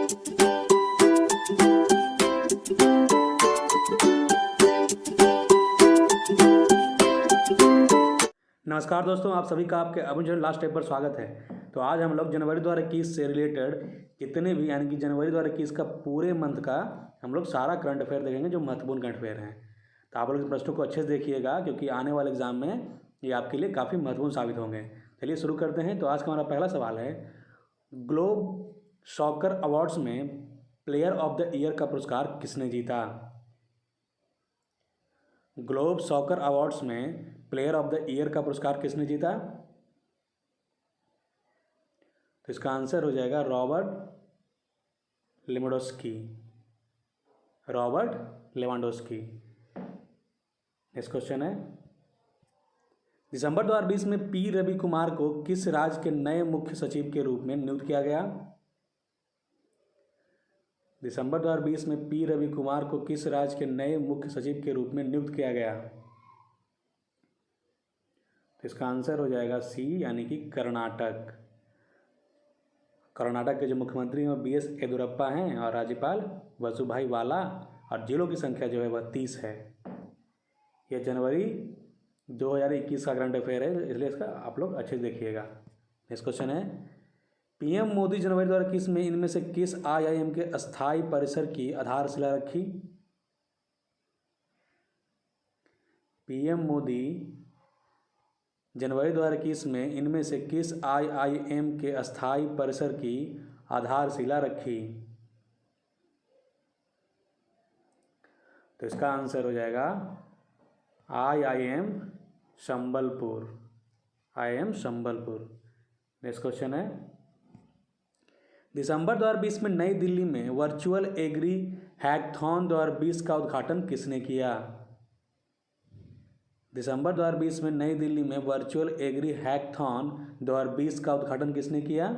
नमस्कार दोस्तों, आप सभी का आपके अभियान लास्ट स्टेप पर स्वागत है। तो आज हम लोग जनवरी 2021 से रिलेटेड कितने भी यानी कि जनवरी 2021 का पूरे मंथ का हम लोग सारा करंट अफेयर देखेंगे जो महत्वपूर्ण करंट अफेयर हैं। तो आप लोग इस प्रश्नों को अच्छे से देखिएगा क्योंकि आने वाले एग्जाम में ये आपके लिए काफ़ी महत्वपूर्ण साबित होंगे। चलिए शुरू करते हैं। तो आज का हमारा पहला सवाल है, ग्लोब सॉकर अवार्ड्स में प्लेयर ऑफ द ईयर का पुरस्कार किसने जीता? ग्लोब सॉकर अवार्ड्स में प्लेयर ऑफ द ईयर का पुरस्कार किसने जीता? तो इसका आंसर हो जाएगा रॉबर्ट लेवांडोव्स्की। नेक्स्ट क्वेश्चन है, दिसंबर 2020 में पी रवि कुमार को किस राज्य के नए मुख्य सचिव के रूप में नियुक्त किया गया? दिसंबर 2020 में पी रवि कुमार को किस राज्य के नए मुख्य सचिव के रूप में नियुक्त किया गया? तो इसका आंसर हो जाएगा सी यानी कि कर्नाटक। कर्नाटक के जो मुख्यमंत्री हैं वो बी एस येदियुरप्पा हैं और राज्यपाल वसुभाई वाला, और जिलों की संख्या जो है वह 30 है। यह जनवरी 2021 का करंट अफेयर है, इसलिए इसका आप लोग अच्छे से देखिएगा। नेक्स्ट क्वेश्चन है, पीएम मोदी जनवरी 2021 में इनमें से किस आईआईएम के अस्थायी परिसर की आधारशिला रखी? पीएम मोदी जनवरी 2021 में इनमें से किस आईआईएम के अस्थायी परिसर की आधारशिला रखी? तो इसका आंसर हो जाएगा आईआईएम संबलपुर। नेक्स्ट क्वेश्चन है, दिसंबर 2020 में नई दिल्ली में वर्चुअल एग्री हैकथॉन 2020 का उद्घाटन किसने किया? दिसंबर 2020 में नई दिल्ली में वर्चुअल एग्री हैकथॉन 2020 का उद्घाटन किसने किया?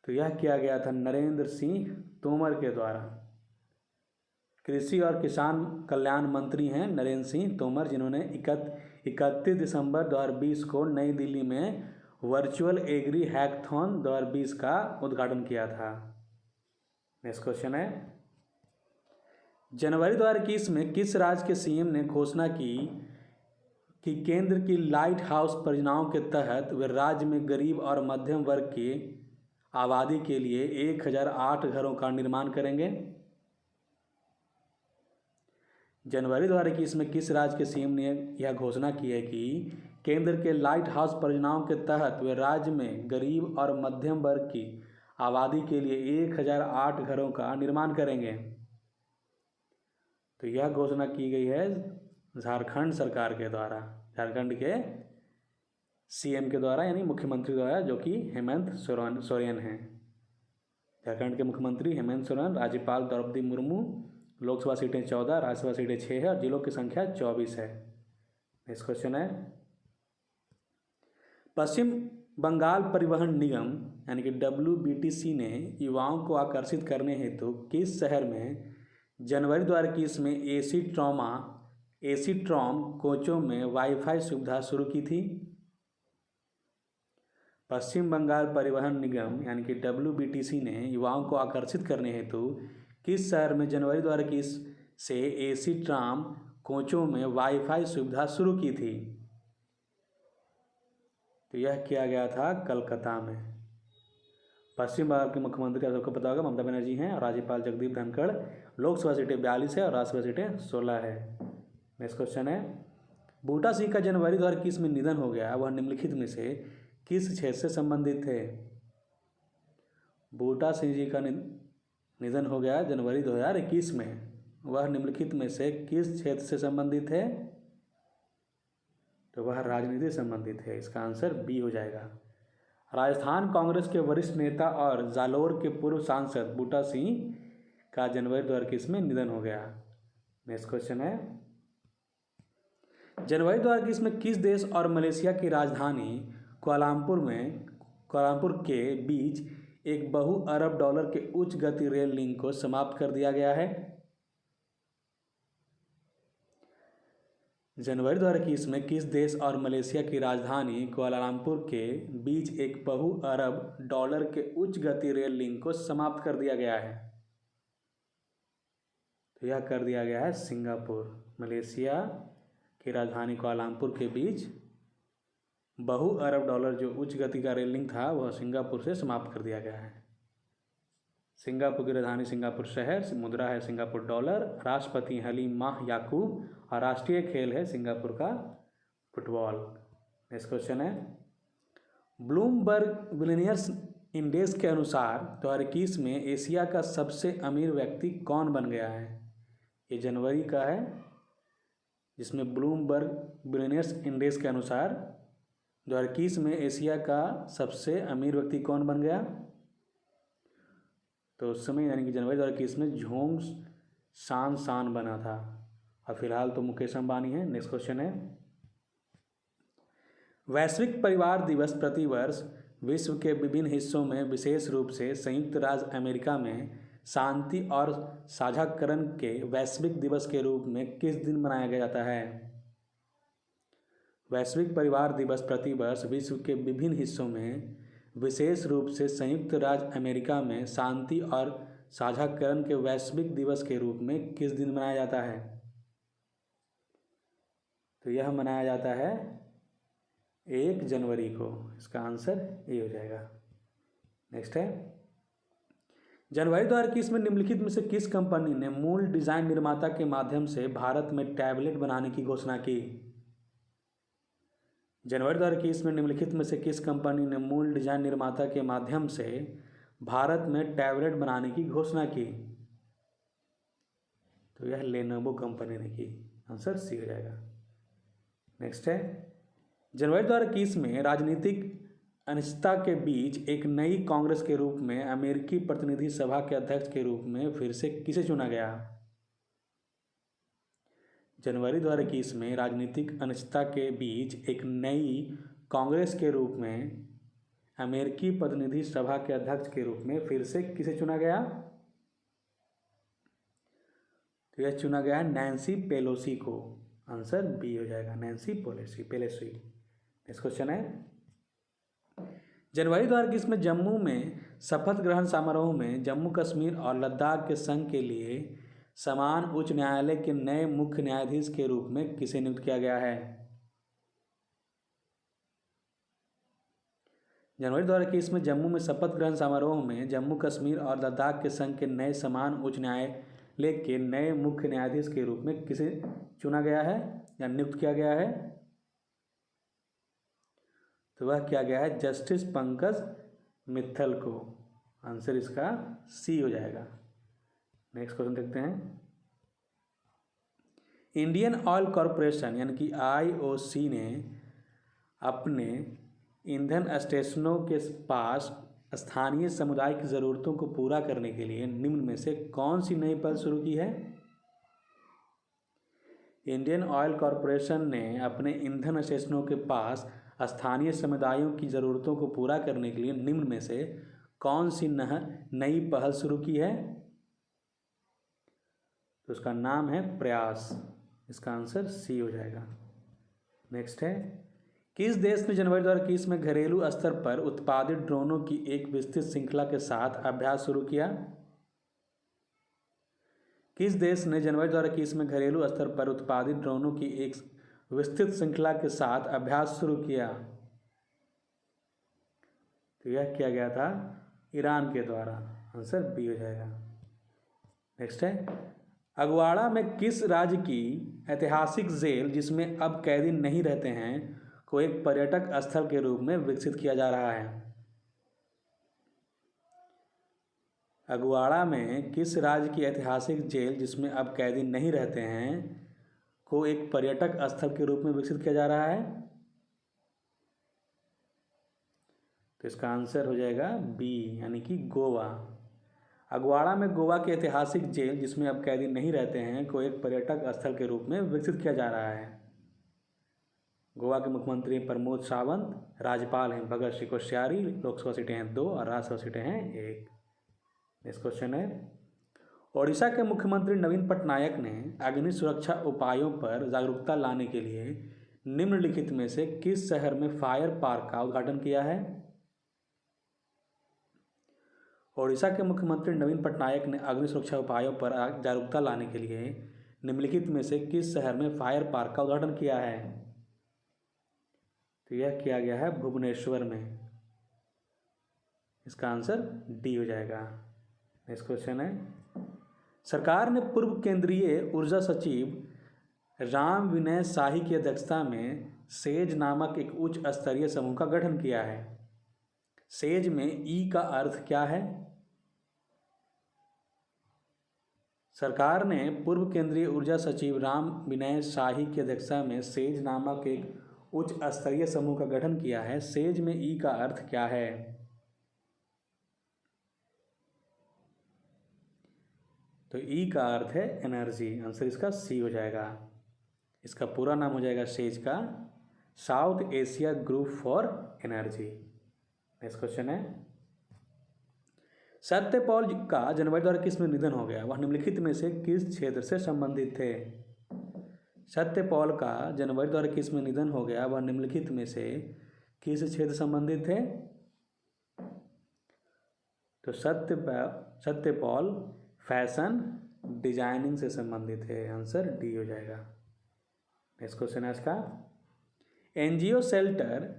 तो यह किया गया था नरेंद्र सिंह तोमर के द्वारा। कृषि और किसान कल्याण मंत्री हैं नरेंद्र सिंह तोमर, जिन्होंने 31 दिसंबर 2020 को नई दिल्ली में वर्चुअल एग्री हैकथॉन 2020 का उद्घाटन किया था। नेक्स्ट क्वेश्चन है, जनवरी 2021 में किस राज्य के सीएम ने घोषणा की कि केंद्र की लाइट हाउस परियोजनाओं के तहत वे राज्य में गरीब और मध्यम वर्ग की आबादी के लिए 1008 घरों का निर्माण करेंगे? जनवरी 2021 में किस राज्य के सीएम ने यह घोषणा की है कि केंद्र के लाइट हाउस परियोजनाओं के तहत वे राज्य में गरीब और मध्यम वर्ग की आबादी के लिए 1008 घरों का निर्माण करेंगे? तो यह घोषणा की गई है झारखंड सरकार के द्वारा, झारखंड के सीएम के द्वारा यानी मुख्यमंत्री द्वारा, जो कि हेमंत सोरेन हैं। झारखंड के मुख्यमंत्री हेमंत सोरेन, राज्यपाल द्रौपदी मुर्मू, लोकसभा सीटें 14, राज्यसभा सीटें 6 है और जिलों की संख्या 24 है। नेक्स्ट क्वेश्चन है, पश्चिम बंगाल परिवहन निगम यानी कि WBTC ने युवाओं को आकर्षित करने हेतु किस शहर में जनवरी 2021 में एसी ट्रॉम कोचों में वाईफाई सुविधा शुरू की थी? पश्चिम बंगाल परिवहन निगम यानी कि WBTC ने युवाओं को आकर्षित करने हेतु किस शहर में जनवरी 2021 से एसी ट्राम कोचों में वाईफाई सुविधा शुरू की थी? तो यह किया गया था कलकत्ता में। पश्चिम बंगाल के मुख्यमंत्री आपको पता होगा ममता बनर्जी हैं और राज्यपाल जगदीप धनखड़। लोकसभा सीटें 42 है और राज्यसभा सीटें 16 है। नेक्स्ट क्वेश्चन है, बूटा सिंह का जनवरी 2021 में निधन हो गया, वह निम्नलिखित में से किस क्षेत्र से संबंधित थे? बूटा सिंह जी का निधन हो गया जनवरी 2021 में, वह निम्नलिखित में से किस क्षेत्र से संबंधित है? तो वह राजनीति से संबंधित है। इसका आंसर बी हो जाएगा। राजस्थान कांग्रेस के वरिष्ठ नेता और जालोर के पूर्व सांसद बूटा सिंह का जनवरी 2021 में निधन हो गया। नेक्स्ट क्वेश्चन है, जनवरी 2021 में किस देश और मलेशिया की राजधानी कुआलालंपुर के बीच एक बहु अरब डॉलर के उच्च गति रेल लिंक को समाप्त कर दिया गया है? जनवरी 2021 में किस देश और मलेशिया की राजधानी कुआलालंपुर के बीच एक बहु अरब डॉलर के उच्च गति रेल लिंक को समाप्त कर दिया गया है? तो यह कर दिया गया है सिंगापुर। मलेशिया की राजधानी कुआलालंपुर के बीच बहु अरब डॉलर जो उच्च गति का रेल लिंक था वह सिंगापुर से समाप्त कर दिया गया है। सिंगापुर की राजधानी सिंगापुर शहर, मुद्रा है सिंगापुर डॉलर, राष्ट्रपति हलीम माह याकूब और राष्ट्रीय खेल है सिंगापुर का फुटबॉल। नेक्स्ट क्वेश्चन है, ब्लूमबर्ग बिलियनियर्स इंडेक्स के अनुसार 2021 में एशिया का सबसे अमीर व्यक्ति कौन बन गया है? ये जनवरी का है, जिसमें ब्लूमबर्ग बिलियनियर्स इंडेक्स के अनुसार 2021 में एशिया का सबसे अमीर व्यक्ति कौन बन गया? तो उस समय यानी कि जनवरी 2021 में झोंग शान बना था और फिलहाल तो मुकेश अंबानी है। नेक्स्ट क्वेश्चन है, वैश्विक परिवार दिवस प्रतिवर्ष विश्व के विभिन्न हिस्सों में विशेष रूप से संयुक्त राज्य अमेरिका में शांति और साझाकरण के वैश्विक दिवस के रूप में किस दिन मनाया जाता है? वैश्विक परिवार दिवस प्रतिवर्ष विश्व के विभिन्न हिस्सों में विशेष रूप से संयुक्त राज्य अमेरिका में शांति और साझाकरण के वैश्विक दिवस के रूप में किस दिन मनाया जाता है? तो यह मनाया जाता है 1 जनवरी को। इसका आंसर ए हो जाएगा। नेक्स्ट है, जनवरी 2021 में निम्नलिखित में से किस कंपनी ने मूल डिजाइन निर्माता के माध्यम से भारत में टैबलेट बनाने की घोषणा की? जनवरी 2021 में निम्नलिखित में से किस कंपनी ने मूल डिजाइन निर्माता के माध्यम से भारत में टैबलेट बनाने की घोषणा की? तो यह लेनोवो कंपनी ने की। आंसर सी हो जाएगा। नेक्स्ट है, जनवरी 2021 में राजनीतिक अनिश्चितता के बीच एक नई कांग्रेस के रूप में अमेरिकी प्रतिनिधि सभा के अध्यक्ष के रूप में फिर से किसे चुना गया? जनवरी 2021 में राजनीतिक अनिश्चितता के बीच एक नई कांग्रेस के रूप में अमेरिकी प्रतिनिधि सभा के अध्यक्ष के रूप में फिर से किसे चुना गया? तो यह चुना गया नैन्सी पेलोसी को। आंसर बी हो जाएगा, नैन्सी पेलोसी। नेक्स्ट क्वेश्चन है, जनवरी 2021 में जम्मू में शपथ ग्रहण समारोह में जम्मू कश्मीर और लद्दाख के संघ के लिए समान उच्च न्यायालय के नए मुख्य न्यायाधीश के रूप में किसे नियुक्त किया गया है? जनवरी 2021 में जम्मू में शपथ ग्रहण समारोह में जम्मू कश्मीर और लद्दाख के संघ के नए समान उच्च न्यायालय के नए मुख्य न्यायाधीश के रूप में किसे चुना गया है या नियुक्त किया गया है? तो वह किया गया है जस्टिस पंकज मित्तल को। आंसर इसका सी हो जाएगा। नेक्स्ट क्वेश्चन देखते हैं, इंडियन ऑयल कॉरपोरेशन यानी कि IOC ने अपने ईंधन स्टेशनों के पास स्थानीय समुदाय की ज़रूरतों को पूरा करने के लिए निम्न में से कौन सी नई पहल शुरू की है? इंडियन ऑयल कॉरपोरेशन ने अपने ईंधन स्टेशनों के पास स्थानीय समुदायों की ज़रूरतों को पूरा करने के लिए निम्न में से कौन सी नई पहल शुरू की है? तो उसका नाम है प्रयास। इसका आंसर सी हो जाएगा। नेक्स्ट है, किस देश ने जनवरी 2021 में घरेलू स्तर पर उत्पादित ड्रोनों की एक विस्तृत श्रृंखला के साथ अभ्यास शुरू किया? किस देश ने जनवरी 2021 में घरेलू स्तर पर उत्पादित ड्रोनों की एक विस्तृत श्रृंखला के साथ अभ्यास शुरू किया? तो यह किया गया था ईरान के द्वारा। आंसर बी हो जाएगा। नेक्स्ट है, अगवाड़ा में किस राज्य की ऐतिहासिक जेल जिसमें अब कैदी नहीं रहते हैं को एक पर्यटक स्थल के रूप में विकसित किया जा रहा है? अगवाड़ा में किस राज्य की ऐतिहासिक जेल जिसमें अब कैदी नहीं रहते हैं को एक पर्यटक स्थल के रूप में विकसित किया जा रहा है? तो इसका आंसर हो जाएगा बी यानी कि गोवा। अगवाड़ा में गोवा की ऐतिहासिक जेल जिसमें अब कैदी नहीं रहते हैं को एक पर्यटक स्थल के रूप में विकसित किया जा रहा है। गोवा के मुख्यमंत्री प्रमोद सावंत, राज्यपाल हैं भगत सिंह कोश्यारी, लोकसभा सीटें हैं 2 और राज्यसभा सीटें हैं 1। नेक्स्ट क्वेश्चन है, ओडिशा के मुख्यमंत्री नवीन पटनायक ने अग्नि सुरक्षा उपायों पर जागरूकता लाने के लिए निम्नलिखित में से किस शहर में फायर पार्क का उद्घाटन किया है? ओडिशा के मुख्यमंत्री नवीन पटनायक ने अग्नि सुरक्षा उपायों पर जागरूकता लाने के लिए निम्नलिखित में से किस शहर में फायर पार्क का उद्घाटन किया है? तो यह किया गया है भुवनेश्वर में। इसका आंसर डी हो जाएगा। नेक्स्ट क्वेश्चन है, सरकार ने पूर्व केंद्रीय ऊर्जा सचिव राम विनय शाही की अध्यक्षता में सेज नामक एक उच्च स्तरीय समूह का गठन किया है। सेज में ई का अर्थ क्या है? सरकार ने पूर्व केंद्रीय ऊर्जा सचिव राम विनय शाही की अध्यक्षता में सेज नामक एक उच्च स्तरीय समूह का गठन किया है। सेज में ई का अर्थ क्या है? तो ई का अर्थ है एनर्जी। आंसर इसका सी हो जाएगा। इसका पूरा नाम हो जाएगा सेज का south Asia group for energy. Next question है, सत्यपाल का जनवरी 2021 में निधन हो गया, वह निम्नलिखित में से किस क्षेत्र से संबंधित थे? सत्यपाल का जनवरी 2021 में निधन हो गया, वह निम्नलिखित में से किस क्षेत्र संबंधित थे? तो सत्यपाल फैशन डिजाइनिंग से संबंधित है। आंसर डी हो जाएगा। नेक्स्ट क्वेश्चन है इसका, एनजीओ शेल्टर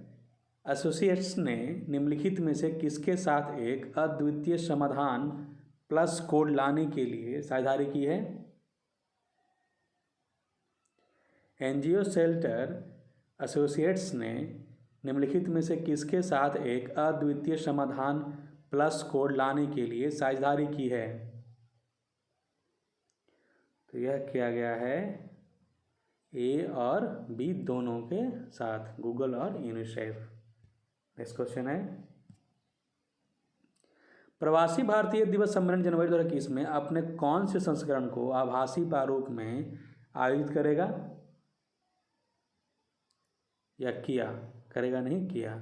एसोसिएट्स ने निम्नलिखित में से किसके साथ एक अद्वितीय समाधान प्लस कोड लाने के लिए साझेदारी की है? एनजीओ शेल्टर एसोसिएट्स ने निम्नलिखित में से किसके साथ एक अद्वितीय समाधान प्लस कोड लाने के लिए साझेदारी की है? तो यह किया गया है ए और बी दोनों के साथ, गूगल और यूनिसेफ। नेक्स्ट क्वेश्चन है, प्रवासी भारतीय दिवस सम्मेलन जनवरी 2021 में अपने कौन से संस्करण को आभासी प्रारूप में आयोजित करेगा? या किया? करेगा नहीं, किया।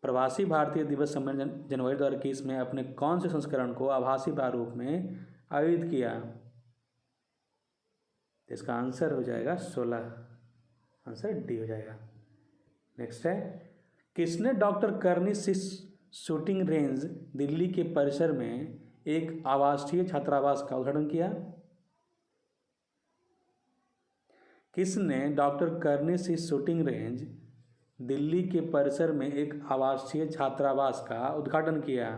प्रवासी भारतीय दिवस सम्मेलन जनवरी 2021 में अपने कौन से संस्करण को आभासी प्रारूप में आयोजित किया? इसका आंसर हो जाएगा 16। आंसर डी हो जाएगा। नेक्स्ट है, किसने डॉक्टर करनी शूटिंग रेंज दिल्ली के परिसर में एक आवासीय छात्रावास का उद्घाटन किया? किसने डॉक्टर करनी शूटिंग रेंज दिल्ली के परिसर में एक आवासीय छात्रावास का उद्घाटन किया?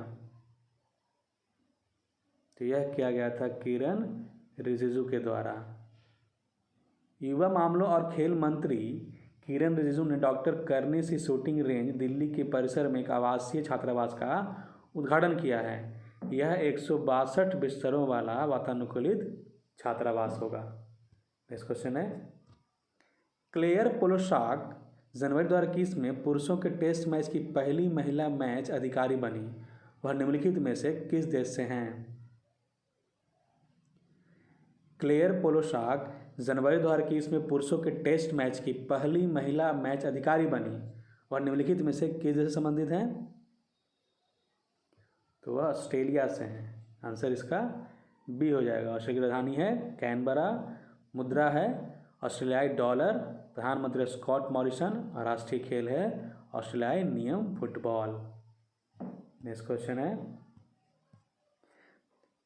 तो यह किया गया था किरण रिजिजू के द्वारा। युवा मामलों और खेल मंत्री किरण रिजिजू ने डॉक्टर करनी शूटिंग रेंज दिल्ली के परिसर में एक आवासीय छात्रावास का उद्घाटन किया है। यह 162 बिस्तरों वाला वातानुकूलित छात्रावास होगा। नेक्स्ट क्वेश्चन है, क्लेयर पोलोसाक जनवरी 2021 में पुरुषों के टेस्ट मैच की पहली महिला मैच अधिकारी बनी, वह निम्नलिखित में से किस देश से हैं? क्लेयर पोलोसाक जनवरी 2021 में पुरुषों के टेस्ट मैच की पहली महिला मैच अधिकारी बनी, वह निम्नलिखित में से किस देश से संबंधित हैं? तो वह ऑस्ट्रेलिया से हैं। आंसर इसका बी हो जाएगा। ऑस्ट्रेलिया की राजधानी है कैनबरा, मुद्रा है ऑस्ट्रेलियाई डॉलर, प्रधानमंत्री स्कॉट मॉरिसन और राष्ट्रीय खेल है ऑस्ट्रेलियाई नियम फुटबॉल। नेक्स्ट क्वेश्चन है,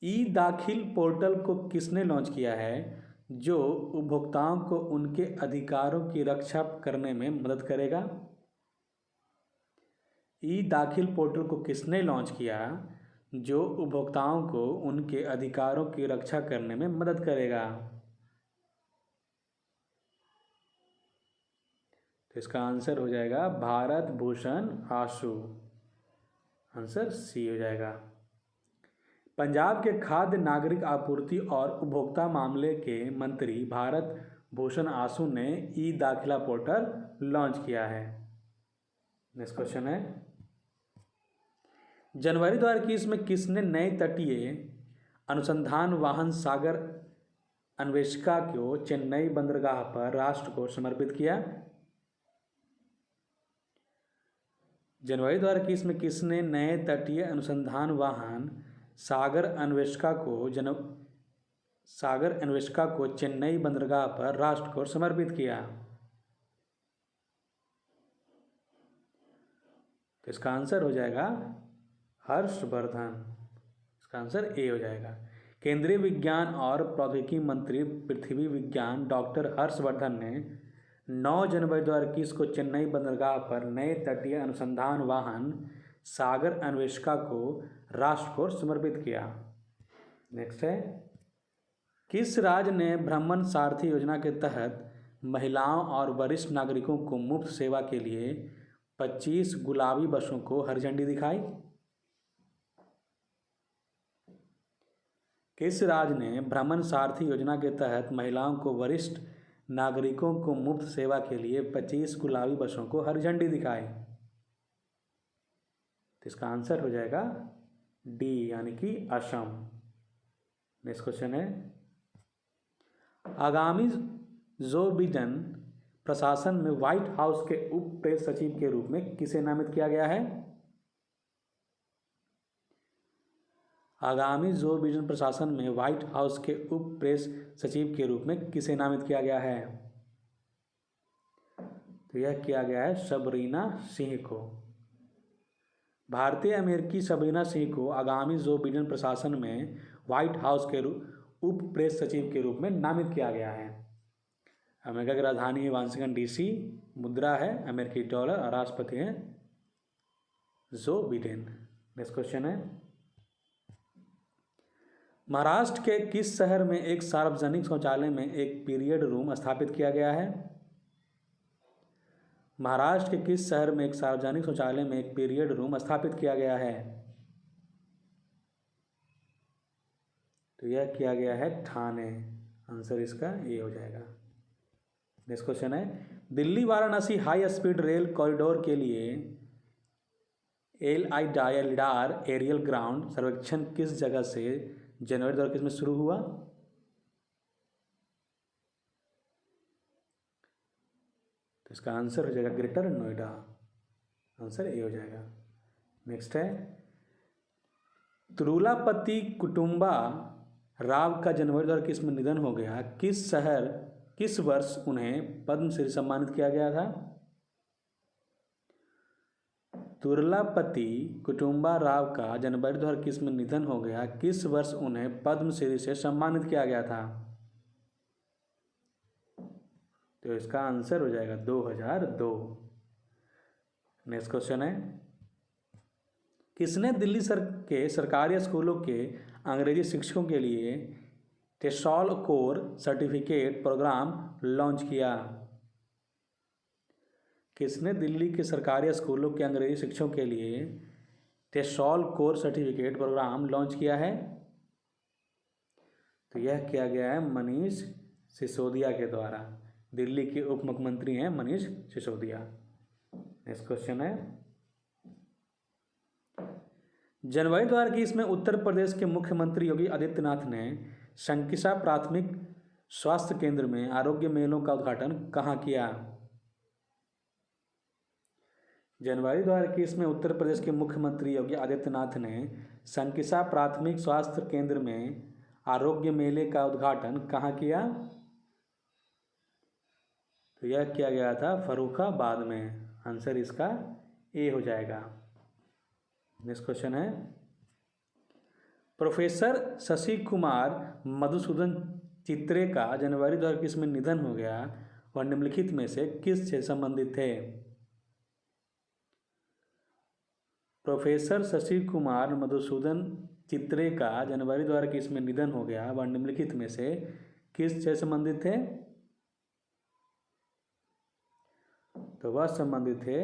ई दाखिल पोर्टल को किसने लॉन्च किया है जो उपभोक्ताओं को उनके अधिकारों की रक्षा करने में मदद करेगा? ई दाखिल पोर्टल को किसने लॉन्च किया जो उपभोक्ताओं को उनके अधिकारों की रक्षा करने में मदद करेगा? तो इसका आंसर हो जाएगा भारत भूषण आशु। आंसर सी हो जाएगा। पंजाब के खाद्य नागरिक आपूर्ति और उपभोक्ता मामले के मंत्री भारत भूषण आशु ने ई दाखिला पोर्टल लॉन्च किया है। नेक्स्ट क्वेश्चन है, जनवरी 2021 में किसने नए तटीय अनुसंधान वाहन सागर अन्वेषिका को चेन्नई बंदरगाह पर राष्ट्र को समर्पित किया? जनवरी 2021 में किसने नए तटीय अनुसंधान वाहन सागर अन्वेषिका को सागर अन्वेषका को चेन्नई बंदरगाह पर राष्ट्र को समर्पित किया? तो इसका आंसर हो जाएगा हर्षवर्धन। इसका आंसर ए हो जाएगा। केंद्रीय विज्ञान और प्रौद्योगिकी मंत्री पृथ्वी विज्ञान डॉक्टर हर्षवर्धन ने 9 जनवरी 2021 को चेन्नई बंदरगाह पर नए तटीय अनुसंधान वाहन सागर अन्वेषका को राष्ट्र को समर्पित किया। नेक्स्ट है, किस राज्य ने भ्रमण सारथी योजना के तहत महिलाओं और वरिष्ठ नागरिकों को मुफ्त सेवा के लिए 25 गुलाबी बसों को हरी झंडी दिखाई? किस राज्य ने भ्रमण सारथी योजना के तहत महिलाओं को वरिष्ठ नागरिकों को मुफ्त सेवा के लिए 25 गुलाबी बसों को हरी झंडी दिखाई? तो इसका आंसर हो जाएगा डी, यानी कि असम। नेक्स्ट क्वेश्चन है, आगामी जो बिडेन प्रशासन में व्हाइट हाउस के उप प्रेस सचिव के रूप में किसे नामित किया गया है? आगामी जो बिडेन प्रशासन में व्हाइट हाउस के उप प्रेस सचिव के रूप में किसे नामित किया गया है? तो यह किया गया है सबरीना सिंह को। भारतीय अमेरिकी सबरीना सिंह को आगामी जो बिडेन प्रशासन में व्हाइट हाउस के उप प्रेस सचिव के रूप में नामित किया गया है। अमेरिका की राजधानी है वाशिंगटन डीसी, मुद्रा है अमेरिकी डॉलर और राष्ट्रपति हैं जो बिडेन। नेक्स्ट क्वेश्चन है, महाराष्ट्र के किस शहर में एक सार्वजनिक शौचालय में एक पीरियड रूम स्थापित किया गया है? महाराष्ट्र के किस शहर में एक सार्वजनिक शौचालय में एक पीरियड रूम स्थापित किया गया है? तो यह किया गया है ठाणे। आंसर इसका ए हो जाएगा। नेक्स्ट क्वेश्चन है, Delhi Varanasi high speed rail corridor के लिए LIDAR एरियल ग्राउंड सर्वेक्षण किस जगह से जनवरी 2021 में शुरू हुआ? तो इसका आंसर हो जाएगा ग्रेटर नोएडा। आंसर ए हो जाएगा। नेक्स्ट है, तुरुलापति कुटुंबा राव का जनवरी 2021 में निधन हो गया। किस वर्ष उन्हें पद्मश्री से सम्मानित किया गया था? तुरुलापति कुटुंबा राव का जनवरी 2021 में निधन हो गया। किस वर्ष उन्हें पद्मश्री से सम्मानित किया गया था? तो इसका आंसर हो जाएगा 2002। नेक्स्ट क्वेश्चन है, किसने दिल्ली के सरकारी स्कूलों के अंग्रेजी शिक्षकों के लिए टेसॉल कोर सर्टिफिकेट प्रोग्राम लॉन्च किया? किसने दिल्ली के सरकारी स्कूलों के अंग्रेजी शिक्षकों के लिए टेसॉल कोर सर्टिफिकेट प्रोग्राम लॉन्च किया है? तो यह किया गया है मनीष सिसोदिया के द्वारा। दिल्ली के उप मुख्यमंत्री हैं मनीष सिसोदिया। नेक्स्ट क्वेश्चन है, जनवरी 2021 में उत्तर प्रदेश के मुख्यमंत्री योगी आदित्यनाथ ने शंकिसा प्राथमिक स्वास्थ्य केंद्र में आरोग्य मेलों का उद्घाटन कहाँ किया? जनवरी 2021 में उत्तर प्रदेश के मुख्यमंत्री योगी आदित्यनाथ ने शंकिसा प्राथमिक स्वास्थ्य केंद्र में आरोग्य मेले का उद्घाटन कहाँ किया? तो यह किया गया था फर्रुखाबाद में। आंसर इसका ए हो जाएगा। नेक्स्ट क्वेश्चन है, प्रोफेसर शशि कुमार मधुसूदन चित्रे का जनवरी 2021 में निधन हो गया। वह निम्नलिखित में से किस से संबंधित थे? प्रोफेसर शशि कुमार मधुसूदन चित्रे का जनवरी 2021 में निधन हो गया। वह निम्नलिखित में से किस से संबंधित थे? तो वह संबंधित थे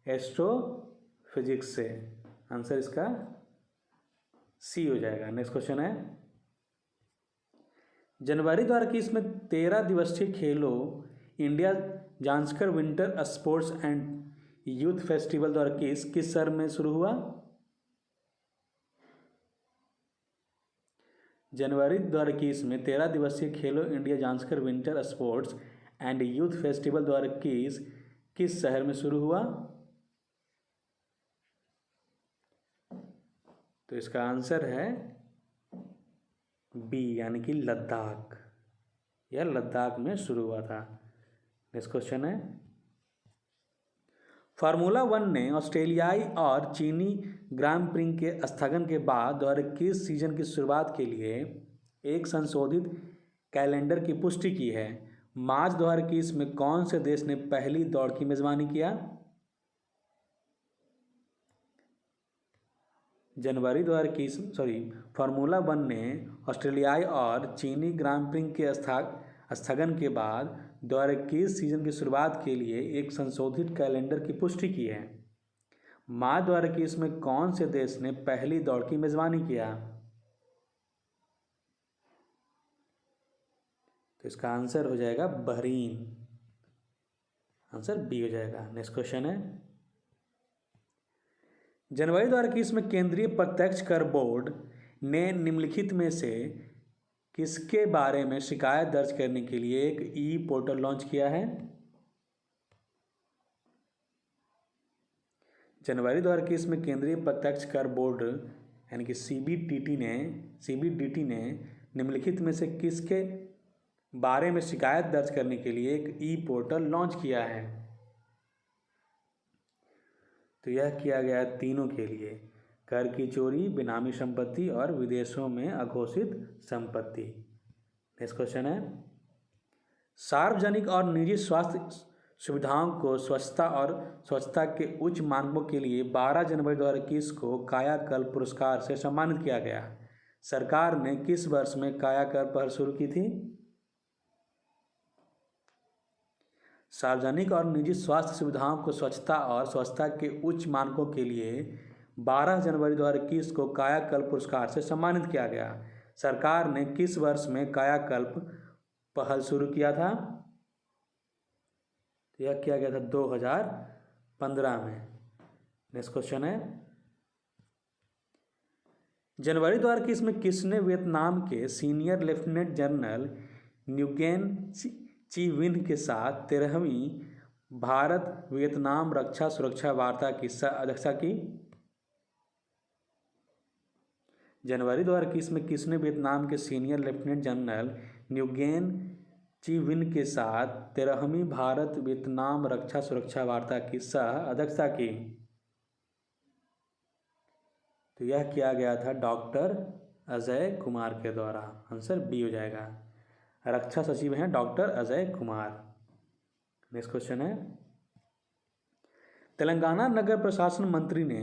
एस्ट्रोफिजिक्स से। आंसर इसका सी हो जाएगा। नेक्स्ट क्वेश्चन है, जनवरी 2021 में 13 दिवसीय खेलो India Zanskar winter sports and youth festival 2021 किस शहर में शुरू हुआ? जनवरी 2021 में 13 दिवसीय खेलो India Zanskar winter sports and youth festival 2021 किस शहर में शुरू हुआ? तो इसका आंसर है बी यानी कि लद्दाख, यह लद्दाख में शुरू हुआ था। नेक्स्ट क्वेश्चन है, फार्मूला 1 ने ऑस्ट्रेलियाई और चीनी ग्रां प्री के स्थगन के बाद 2021 सीजन की शुरुआत के लिए एक संशोधित कैलेंडर की पुष्टि की है। मार्च 2021 में कौन से देश ने पहली दौड़ की मेजबानी किया? जनवरी 2021 फार्मूला 1 ने ऑस्ट्रेलियाई और चीनी ग्रां प्री के स्थगन के बाद 2021 सीजन की शुरुआत के लिए एक संशोधित कैलेंडर की पुष्टि की है। मार्च 2021 में कौन से देश ने पहली दौड़ की मेजबानी किया? तो इसका आंसर हो जाएगा बहरीन, आंसर बी हो जाएगा। नेक्स्ट क्वेश्चन है, जनवरी 2021 में केंद्रीय प्रत्यक्ष कर बोर्ड ने निम्नलिखित में से किसके बारे में शिकायत दर्ज करने के लिए एक ई पोर्टल लॉन्च किया है? जनवरी 2021 में केंद्रीय प्रत्यक्ष कर बोर्ड यानी कि सीबीडीटी ने निम्नलिखित में से किसके बारे में शिकायत दर्ज करने के लिए एक ई पोर्टल लॉन्च किया है? तो यह किया गया तीनों के लिए, कर की चोरी, बेनामी संपत्ति और विदेशों में अघोषित संपत्ति। नेक्स्ट क्वेश्चन है, सार्वजनिक और निजी स्वास्थ्य सुविधाओं को स्वच्छता के उच्च मानकों के लिए 12 जनवरी 2021 को कायाकल्प पुरस्कार से सम्मानित किया गया। सरकार ने किस वर्ष में कायाकल्प पहल शुरू की थी? सार्वजनिक और निजी स्वास्थ्य सुविधाओं को स्वच्छता और स्वच्छता के उच्च मानकों के लिए 12 जनवरी 2021 को कायाकल्प पुरस्कार से सम्मानित किया गया। सरकार ने किस वर्ष में कायाकल्प पहल शुरू किया था? यह किया गया था 2015 में। नेक्स्ट क्वेश्चन है, जनवरी 2021 में किसने वियतनाम के सीनियर लेफ्टिनेंट जनरल न्यूगेन ची विन के साथ 13वीं भारत वियतनाम रक्षा सुरक्षा वार्ता की अध्यक्षता की? जनवरी 2021 में किसने वियतनाम के सीनियर लेफ्टिनेंट जनरल न्यूगेन ची विन के साथ 13वीं भारत वियतनाम रक्षा सुरक्षा वार्ता की अध्यक्षता की? तो यह किया गया था डॉक्टर अजय कुमार के द्वारा, आंसर बी हो जाएगा। रक्षा सचिव हैं doctor Ajay Kumar. Next question है, तेलंगाना नगर प्रशासन मंत्री ने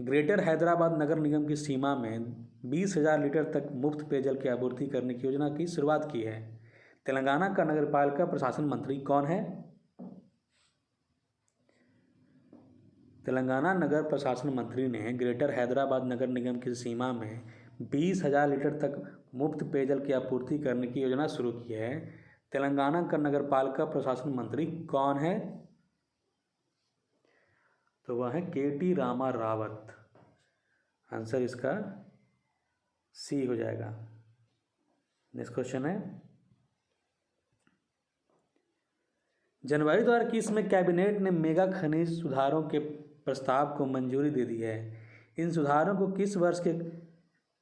ग्रेटर हैदराबाद नगर निगम की सीमा में 20,000 लीटर तक मुफ्त पेयजल की आपूर्ति करने की योजना की शुरुआत की है। तेलंगाना का नगरपालिका प्रशासन मंत्री कौन है? तेलंगाना नगर प्रशासन मंत्री ने ग्रेटर हैदराबाद नगर निगम की सीमा में 20,000 लीटर तक मुफ्त पेयजल की आपूर्ति करने की योजना शुरू की है। तेलंगाना का नगरपालिका प्रशासन मंत्री कौन है? तो वह है के.टी. रामा रावत, आंसर इसका सी हो जाएगा। नेक्स्ट क्वेश्चन है, जनवरी 2021 में कैबिनेट ने मेगा खनिज सुधारों के प्रस्ताव को मंजूरी दे दी है। इन सुधारों को किस वर्ष के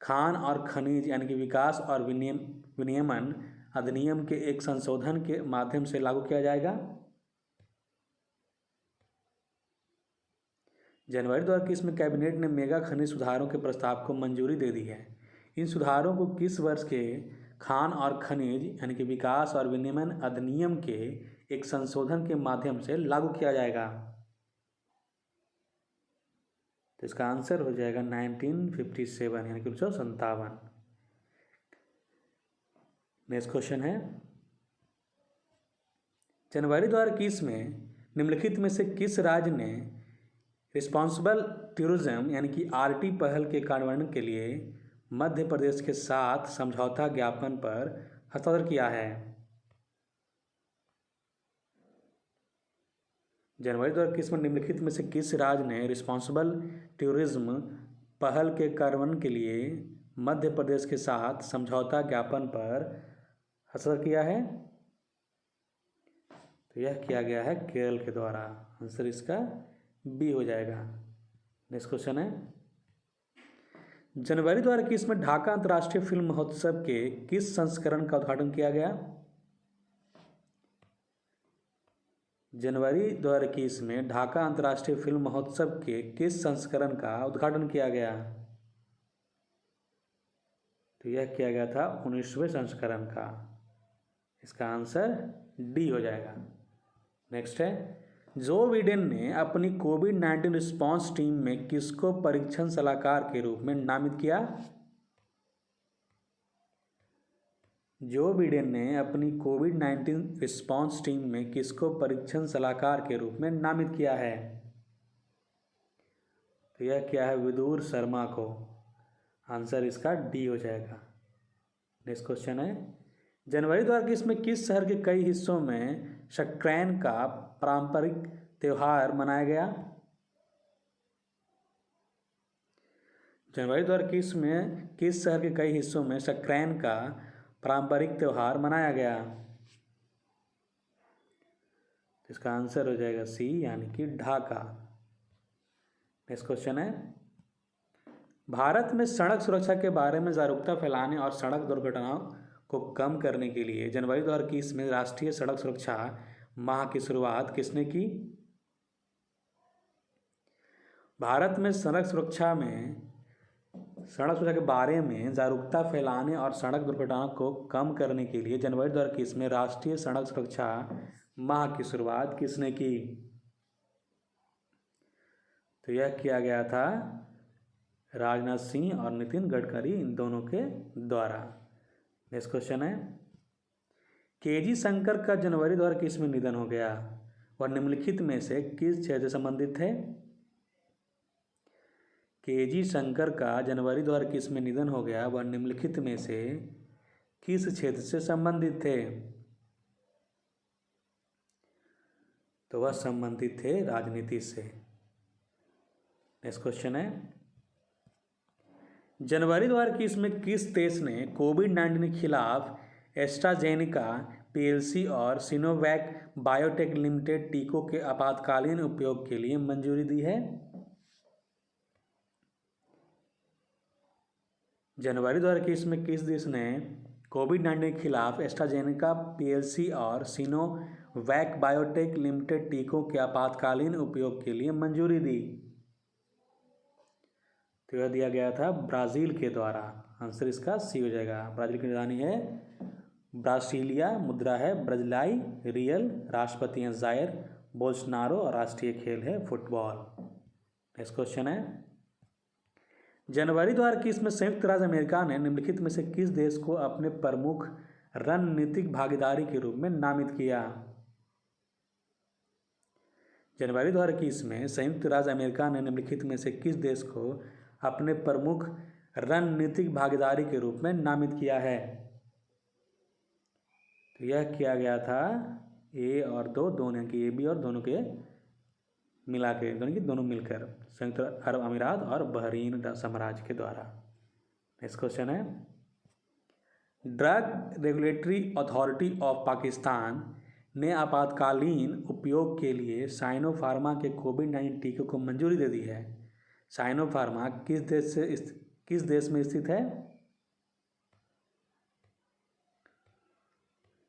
खान और खनिज यानी कि विकास और विनियमन अधिनियम के एक संशोधन के माध्यम से लागू किया जाएगा? जनवरी 2021 में कैबिनेट ने मेगा खनिज सुधारों के प्रस्ताव को मंजूरी दे दी है। इन सुधारों को किस वर्ष के खान और खनिज यानी कि विकास और विनियमन अधिनियम के एक संशोधन के माध्यम से लागू किया जाएगा? तो इसका आंसर हो जाएगा 1957 यानी कि 1957। नेक्स्ट क्वेश्चन है, जनवरी 2021 में निम्नलिखित में से किस राज्य ने रिस्पॉन्सिबल टूरिज्म यानी कि आरटी पहल के कार्यान्वयन के लिए मध्य प्रदेश के साथ समझौता ज्ञापन पर हस्ताक्षर किया है? जनवरी 2021 में निम्नलिखित में से किस राज्य ने रिस्पॉन्सिबल टूरिज्म पहल के कार्यान्वयन के लिए मध्य प्रदेश के साथ समझौता ज्ञापन पर हस्ताक्षर किया है? तो यह किया गया है केरल के द्वारा, आंसर इसका बी हो जाएगा। नेक्स्ट क्वेश्चन है, जनवरी 2021 में ढाका अंतर्राष्ट्रीय फिल्म महोत्सव के किस संस्करण का उद्घाटन किया गया? जनवरी 2021 में ढाका अंतर्राष्ट्रीय फिल्म महोत्सव के किस संस्करण का उद्घाटन किया गया? तो यह किया गया था 19वें संस्करण का। इसका आंसर डी हो जाएगा। नेक्स्ट है, जो बिडेन ने अपनी कोविड-19 रिस्पांस टीम में किसको परीक्षण सलाहकार के रूप में नामित किया? जो बिडेन ने अपनी कोविड-19 रिस्पांस टीम में किसको परीक्षण सलाहकार के रूप में नामित किया है? तो यह क्या है? विदुर शर्मा को। आंसर इसका डी हो जाएगा। नेक्स्ट क्वेश्चन है, जनवरी 2021 में किस शहर के कई हिस्सों में संक्रांति का पारंपरिक त्यौहार मनाया गया? जनवरी 2021 में किस शहर के कई हिस्सों में संक्रांति का पारंपरिक त्यौहार मनाया गया? इसका आंसर हो जाएगा सी, यानी कि ढाका। नेक्स्ट क्वेश्चन है, भारत में सड़क सुरक्षा के बारे में जागरूकता फैलाने और सड़क दुर्घटनाओं को कम करने के लिए जनवरी 2021 में राष्ट्रीय सड़क सुरक्षा माह की शुरुआत किसने की? भारत में सड़क सुरक्षा के बारे में जागरूकता फैलाने और सड़क दुर्घटनाओं को कम करने के लिए जनवरी 2021 में राष्ट्रीय सड़क सुरक्षा माह की शुरुआत किसने की? तो यह किया गया था राजनाथ सिंह और नितिन गडकरी, इन दोनों के द्वारा। नेक्स्ट क्वेश्चन है, केजी शंकर का जनवरी 2021 में निधन हो गया। वह निम्नलिखित में से किस क्षेत्र से संबंधित थे? केजी शंकर का जनवरी 2021 में निधन हो गया। वह निम्नलिखित में से किस क्षेत्र से संबंधित थे? तो वह संबंधित थे राजनीति से। नेक्स्ट क्वेश्चन है, जनवरी 2021 में किस देश ने कोविड-19 के खिलाफ एस्ट्राजेनेका पीएलसी और सिनोवैक बायोटेक लिमिटेड टीकों के आपातकालीन उपयोग के लिए मंजूरी दी है? जनवरी 2021 में किस देश ने कोविड-19 के खिलाफ एस्ट्राजेनेका पीएलसी और सिनोवैक बायोटेक लिमिटेड टीकों के आपातकालीन उपयोग के लिए मंजूरी दी? तो यह दिया गया था ब्राज़ील के द्वारा। आंसर इसका सी हो जाएगा। ब्राज़ील की राजधानी है ब्रासिलिया, मुद्रा है ब्राज़िलाई रियल, राष्ट्रपति हैं जायर बोल्सोनारो और राष्ट्रीय खेल है फुटबॉल। नेक्स्ट क्वेश्चन है, जनवरी 2021 में संयुक्त राज्य अमेरिका ने निम्नलिखित में से किस देश को अपने प्रमुख रणनीतिक भागीदारी के रूप में नामित किया? जनवरी 2021 में संयुक्त राज्य अमेरिका ने निम्नलिखित में से किस देश को अपने प्रमुख रणनीतिक भागीदारी के रूप में नामित किया है? तो यह किया गया था ए और दो, दोनों की ए बी और दोनों के मिला के, दोनों मिलकर संयुक्त अरब अमीरात और बहरीन साम्राज्य के द्वारा। नेक्स्ट क्वेश्चन है, drug regulatory authority of Pakistan ने आपातकालीन उपयोग के लिए साइनोफार्मा के कोविड-19 टीके को मंजूरी दे दी है। साइनोफार्मा किस देश में स्थित है?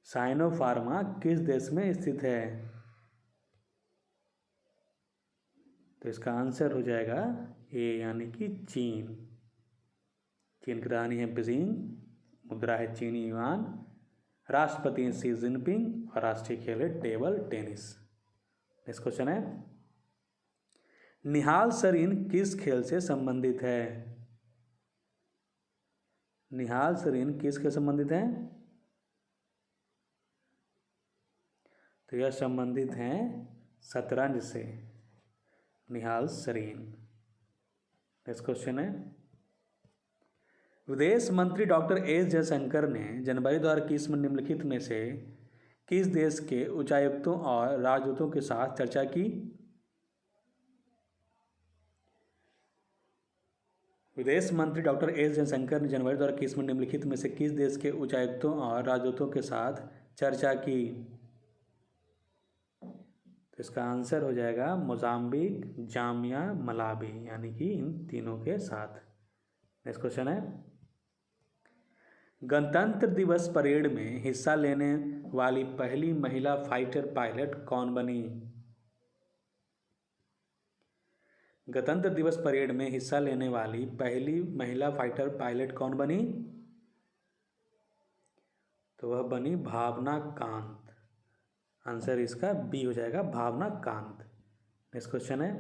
साइनोफार्मा किस देश में स्थित है? तो इसका आंसर हो जाएगा ए, यानी कि चीन। चीन की राजधानी है बीजिंग, मुद्रा है चीनी युआन, राष्ट्रपति हैं शी जिनपिंग और राष्ट्रीय खेल है टेबल टेनिस। नेक्स्ट क्वेश्चन है, निहाल सरीन किस खेल से संबंधित है? निहाल सरीन किस खेल से संबंधित है? तो यह संबंधित हैं शतरंज से, निहाल सरीन। नेक्स्ट क्वेश्चन है, विदेश मंत्री डॉक्टर एस जयशंकर ने जनवरी 2021 में निम्नलिखित में से किस देश के उच्चायुक्तों और राजदूतों के साथ चर्चा की? विदेश मंत्री डॉक्टर एस जयशंकर ने जनवरी 2021 में निम्नलिखित में से किस देश के उच्चायुक्तों और राजदूतों के साथ चर्चा की? तो इसका आंसर हो जाएगा मोजाम्बिक, जाम्बिया, मलावी, यानी कि इन तीनों के साथ। नेक्स्ट क्वेश्चन है, गणतंत्र दिवस परेड में हिस्सा लेने वाली पहली महिला फाइटर पायलट कौन बनी? गणतंत्र दिवस परेड में हिस्सा लेने वाली पहली महिला फाइटर पायलट कौन बनी? तो वह बनी भावना कांत। आंसर इसका बी हो जाएगा, भावना कांत। नेक्स्ट क्वेश्चन है,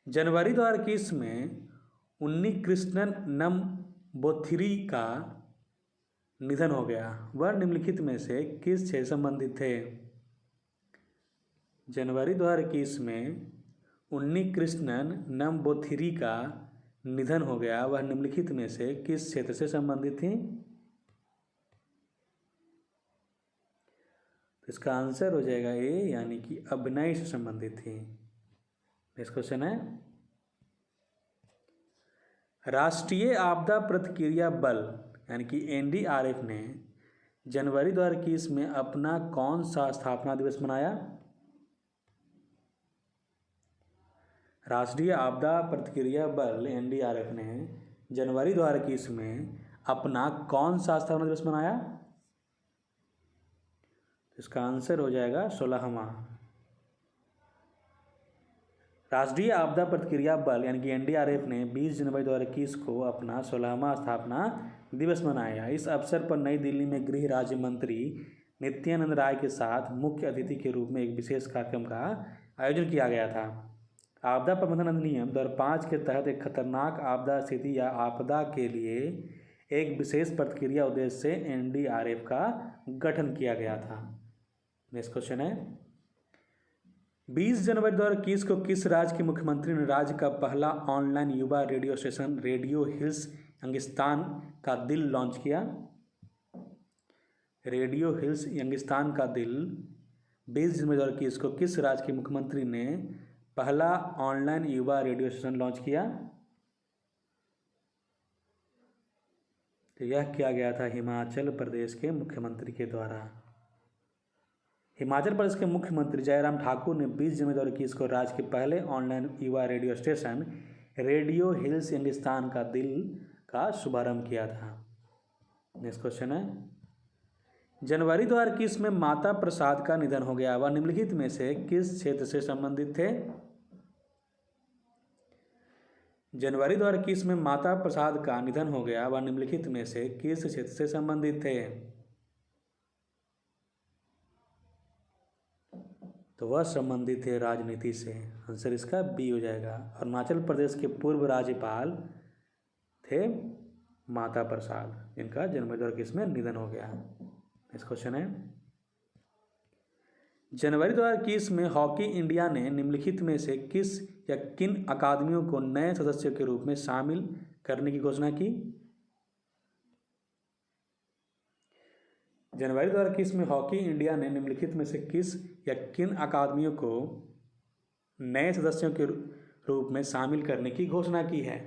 जनवरी 2021 में उन्नी कृष्णन नंबूथिरी का निधन हो गया। वह निम्नलिखित में से किस क्षेत्र से संबंधित थे? जनवरी 2021 में उन्नी कृष्णन नंबूथिरी का निधन हो गया। वह निम्नलिखित में से किस क्षेत्र से संबंधित थी? तो इसका आंसर हो जाएगा ए, यानी कि अभिनय से संबंधित थी। नेक्स्ट क्वेश्चन है, राष्ट्रीय आपदा प्रतिक्रिया बल यानी कि एनडीआरएफ ने जनवरी 2021 में अपना कौन सा स्थापना दिवस मनाया? राष्ट्रीय आपदा प्रतिक्रिया बल एनडीआरएफ ने जनवरी 2021 में अपना कौन सा स्थापना दिवस मनाया? इसका आंसर हो जाएगा 16वां। राष्ट्रीय आपदा प्रतिक्रिया बल यानी कि एनडीआरएफ ने 20 जनवरी 2021 को अपना 16वां स्थापना दिवस मनाया। इस अवसर पर नई दिल्ली में गृह राज्य मंत्री नित्यानंद राय के साथ मुख्य अतिथि के रूप में एक विशेष कार्यक्रम का आयोजन किया गया था। आपदा प्रबंधन अधिनियम 2005 के तहत एक खतरनाक आपदा स्थिति या आपदा के लिए एक विशेष प्रतिक्रिया उद्देश्य से एनडीआरएफ का गठन किया गया था। नेक्स्ट क्वेश्चन है, 20 जनवरी 2021 को किस राज्य के मुख्यमंत्री ने राज्य का पहला ऑनलाइन युवा radio station radio hills Youngistan का दिल लॉन्च किया? रेडियो हिल्स यंगिस्तान का दिल 20 जनवरी 2021 को किस राज्य के मुख्यमंत्री ने पहला ऑनलाइन युवा रेडियो स्टेशन लॉन्च किया? तो यह किया गया था हिमाचल प्रदेश के मुख्यमंत्री के द्वारा। हिमाचल प्रदेश के मुख्यमंत्री जयराम ठाकुर ने 20 जनवरी 2021 को राज्य के पहले ऑनलाइन युवा radio station radio hills Youngistan का दिल का शुभारंभ किया था। नेक्स्ट क्वेश्चन है, जनवरी 2021 में माता प्रसाद का निधन हो गया। वह निम्नलिखित में से किस क्षेत्र से संबंधित थे? जनवरी 2021 में माता प्रसाद का निधन हो गया। वह निम्नलिखित में से किस क्षेत्र से संबंधित थे? तो वह संबंधित थे राजनीति से। आंसर इसका बी हो जाएगा। अरुणाचल प्रदेश के पूर्व राज्यपाल थे माता प्रसाद, जिनका जनवरी 2021 में निधन हो गया। नेक्स्ट क्वेश्चन है, जनवरी 2021 में हॉकी इंडिया ने निम्नलिखित में से किस या किन अकादमियों को नए सदस्यों के रूप में शामिल करने की घोषणा की? जनवरी 2021 में हॉकी इंडिया ने निम्नलिखित में से किस या किन अकादमियों को नए सदस्यों के रूप में शामिल करने की घोषणा की है?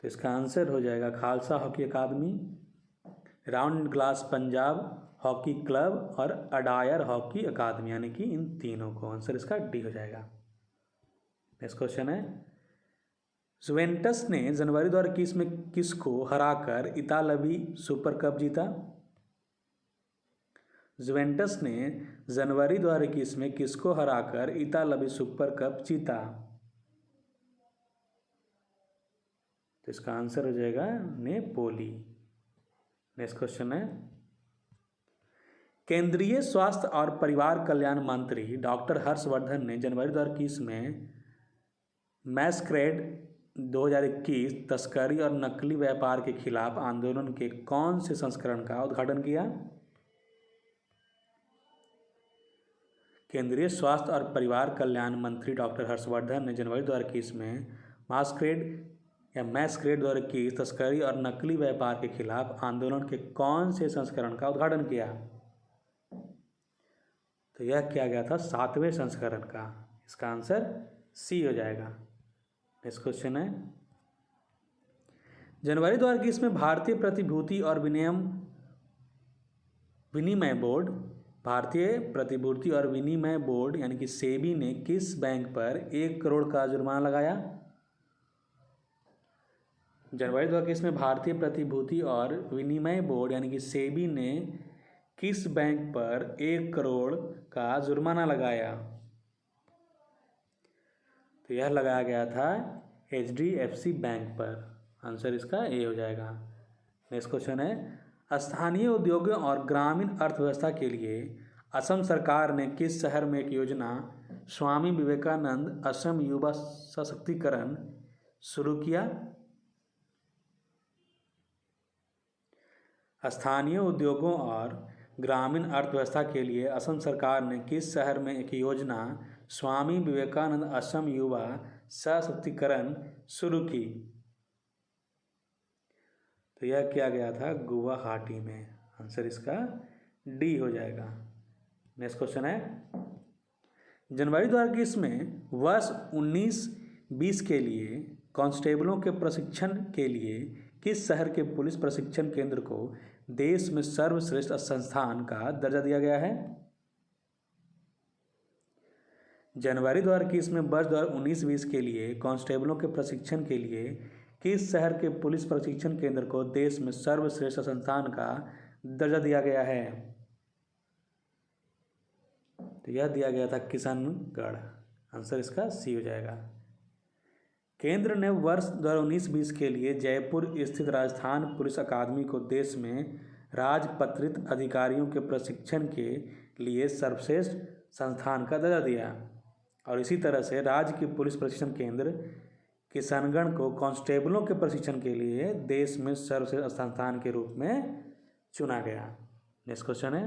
तो इसका आंसर हो जाएगा Khalsa hockey academy, round glass Punjab hockey club और अडायर हॉकी अकादमी, यानी कि इन तीनों को। आंसर इसका डी हो जाएगा। नेक्स्ट क्वेश्चन है, जुवेंटस ने जनवरी 2021 में किसको हराकर इतालवी सुपर कप जीता? जुवेंटस ने जनवरी 2021 में किसको हराकर इतालवी सुपर कप जीता? तो इसका आंसर हो जाएगा नेपोली। नेक्स्ट क्वेश्चन है, केंद्रीय स्वास्थ्य और परिवार कल्याण मंत्री डॉक्टर हर्षवर्धन ने जनवरी 2021 में मैस्क्रेड 2021 तस्करी और नकली व्यापार के खिलाफ आंदोलन के कौन से संस्करण का उद्घाटन किया? केंद्रीय स्वास्थ्य और परिवार कल्याण मंत्री डॉक्टर हर्षवर्धन ने जनवरी 2021 में मैस्क्रेड 2021 तस्करी और नकली व्यापार के खिलाफ आंदोलन के कौन से संस्करण का उद्घाटन किया? तो यह किया गया था 7वें संस्करण का। इसका आंसर सी हो जाएगा। नेक्स्ट क्वेश्चन है, जनवरी 2021 में भारतीय प्रतिभूति और विनिमय बोर्ड भारतीय प्रतिभूति और विनिमय बोर्ड यानी कि सेबी ने किस बैंक पर 1 करोड़ का जुर्माना लगाया? जनवरी 2021 में भारतीय प्रतिभूति और विनिमय बोर्ड यानी कि सेबी ने किस बैंक पर 1 करोड़ का जुर्माना लगाया? तो यह लगाया गया था HDFC बैंक पर। आंसर इसका ए हो जाएगा। नेक्स्ट क्वेश्चन है, स्थानीय उद्योगों और ग्रामीण अर्थव्यवस्था के लिए असम सरकार ने किस शहर में एक योजना स्वामी विवेकानंद असम युवा सशक्तिकरण शुरू किया? स्थानीय उद्योगों और ग्रामीण अर्थव्यवस्था के लिए असम सरकार ने किस शहर में एक योजना स्वामी विवेकानंद असम युवा सशक्तिकरण शुरू की? तो यह किया गया था गुवाहाटी में। आंसर इसका डी हो जाएगा। नेक्स्ट क्वेश्चन है, जनवरी 2021 में वर्ष 19-20 के लिए कांस्टेबलों के प्रशिक्षण के लिए किस शहर के पुलिस प्रशिक्षण केंद्र को देश में सर्वश्रेष्ठ संस्थान का दर्जा दिया गया है? जनवरी 2021 में वर्ष 2019-20 के लिए कांस्टेबलों के प्रशिक्षण के लिए किस शहर के पुलिस प्रशिक्षण केंद्र को देश में सर्वश्रेष्ठ संस्थान का दर्जा दिया गया है? तो यह दिया गया था किशनगढ़। आंसर इसका सी हो जाएगा। केंद्र ने वर्ष 2019-20 के लिए जयपुर स्थित राजस्थान पुलिस अकादमी को देश में राजपत्रित अधिकारियों के प्रशिक्षण के लिए सर्वश्रेष्ठ संस्थान का दर्जा दिया और इसी तरह से राज्य के पुलिस प्रशिक्षण केंद्र किशनगढ़ को कांस्टेबलों के प्रशिक्षण के लिए देश में सर्वश्रेष्ठ संस्थान के रूप में चुना गया। नेक्स्ट क्वेश्चन है,